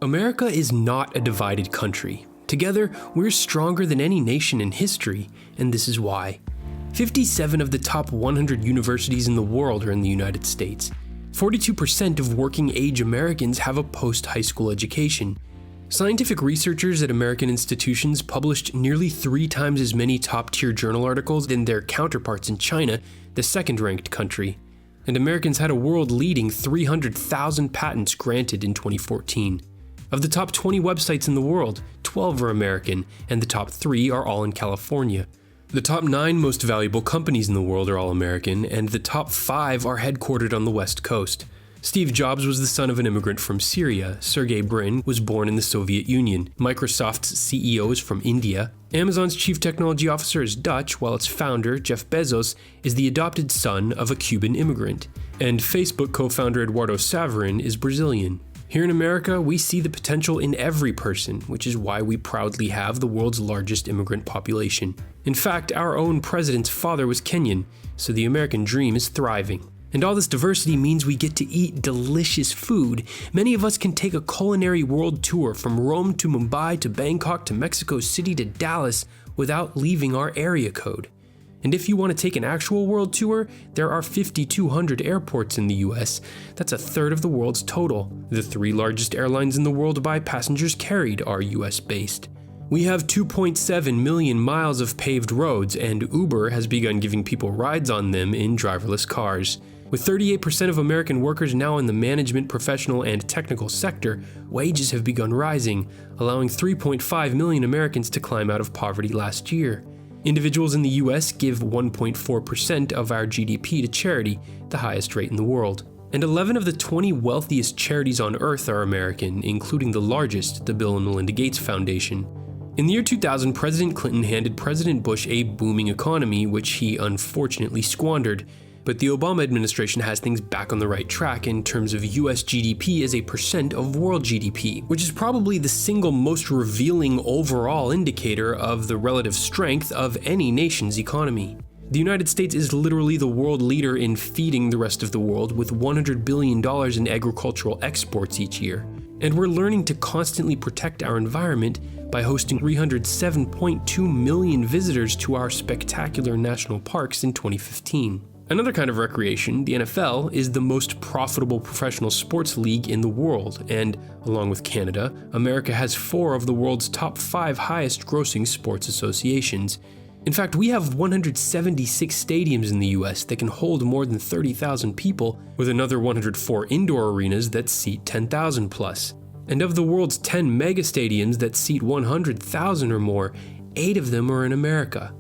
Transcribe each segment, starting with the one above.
America is not a divided country. Together, we're stronger than any nation in history, and this is why. 57 of the top 100 universities in the world are in the United States. 42% of working-age Americans have a post-high school education. Scientific researchers at American institutions published nearly 3 times as many top-tier journal articles than their counterparts in China, the second-ranked country. And Americans had a world-leading 300,000 patents granted in 2014. Of the top 20 websites in the world, 12 are American, and the top 3 are all in California. The top 9 most valuable companies in the world are all American, and the top 5 are headquartered on the West Coast. Steve Jobs was the son of an immigrant from Syria. Sergey Brin was born in the Soviet Union. Microsoft's CEO is from India. Amazon's chief technology officer is Dutch, while its founder, Jeff Bezos, is the adopted son of a Cuban immigrant. And Facebook co-founder Eduardo Saverin is Brazilian. Here in America, we see the potential in every person, which is why we proudly have the world's largest immigrant population. In fact, our own president's father was Kenyan, so the American dream is thriving. And all this diversity means we get to eat delicious food. Many of us can take a culinary world tour from Rome to Mumbai to Bangkok to Mexico City to Dallas without leaving our area code. And if you want to take an actual world tour, there are 5,200 airports in the US. That's a third of the world's total. The 3 largest airlines in the world by passengers carried are US-based. We have 2.7 million miles of paved roads, and Uber has begun giving people rides on them in driverless cars. With 38% of American workers now in the management, professional, and technical sector, wages have begun rising, allowing 3.5 million Americans to climb out of poverty last year. Individuals in the US give 1.4% of our GDP to charity, the highest rate in the world. And 11 of the 20 wealthiest charities on earth are American, including the largest, the Bill and Melinda Gates Foundation. In the year 2000, President Clinton handed President Bush a booming economy, which he unfortunately squandered. But the Obama administration has things back on the right track in terms of US GDP as a percent of world GDP, which is probably the single most revealing overall indicator of the relative strength of any nation's economy. The United States is literally the world leader in feeding the rest of the world with $100 billion in agricultural exports each year. And we're learning to constantly protect our environment by hosting 307.2 million visitors to our spectacular national parks in 2015. Another kind of recreation, the NFL, is the most profitable professional sports league in the world, and, along with Canada, America has 4 of the world's top 5 highest-grossing sports associations. In fact, we have 176 stadiums in the US that can hold more than 30,000 people, with another 104 indoor arenas that seat 10,000 plus. And of the world's 10 mega stadiums that seat 100,000 or more, 8 of them are in America.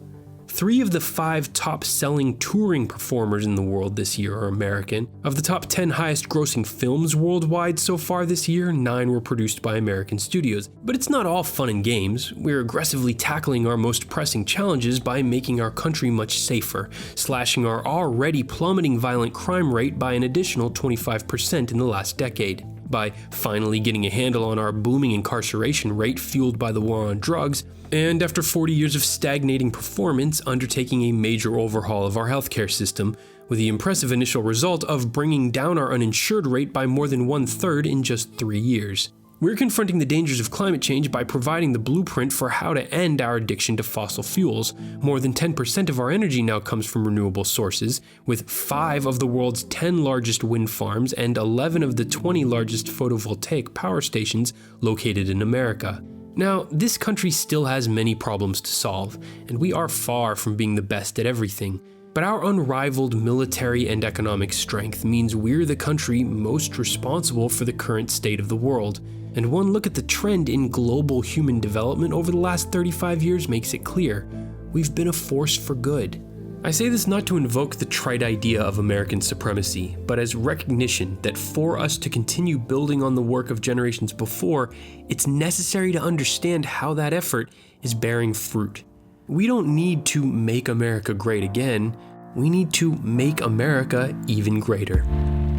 3 of the 5 top-selling touring performers in the world this year are American. Of the top 10 highest-grossing films worldwide so far this year, 9 were produced by American studios. But it's not all fun and games. We're aggressively tackling our most pressing challenges by making our country much safer, slashing our already plummeting violent crime rate by an additional 25% in the last decade. By finally getting a handle on our booming incarceration rate fueled by the war on drugs, and after 40 years of stagnating performance, undertaking a major overhaul of our healthcare system, with the impressive initial result of bringing down our uninsured rate by more than 1/3 in just 3 years. We're confronting the dangers of climate change by providing the blueprint for how to end our addiction to fossil fuels. More than 10% of our energy now comes from renewable sources, with 5 of the world's 10 largest wind farms and 11 of the 20 largest photovoltaic power stations located in America. Now, this country still has many problems to solve, and we are far from being the best at everything. But our unrivaled military and economic strength means we're the country most responsible for the current state of the world. And one look at the trend in global human development over the last 35 years makes it clear. We've been a force for good. I say this not to invoke the trite idea of American supremacy, but as recognition that for us to continue building on the work of generations before, it's necessary to understand how that effort is bearing fruit. We don't need to make America great again. We need to make America even greater.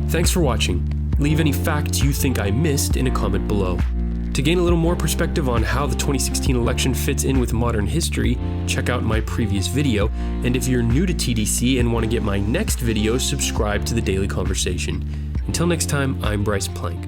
Thanks for watching. Leave any facts you think I missed in a comment below. To gain a little more perspective on how the 2016 election fits in with modern history, check out my previous video, and if you're new to TDC and want to get my next video, subscribe to the Daily Conversation. Until next time, I'm Bryce Plank.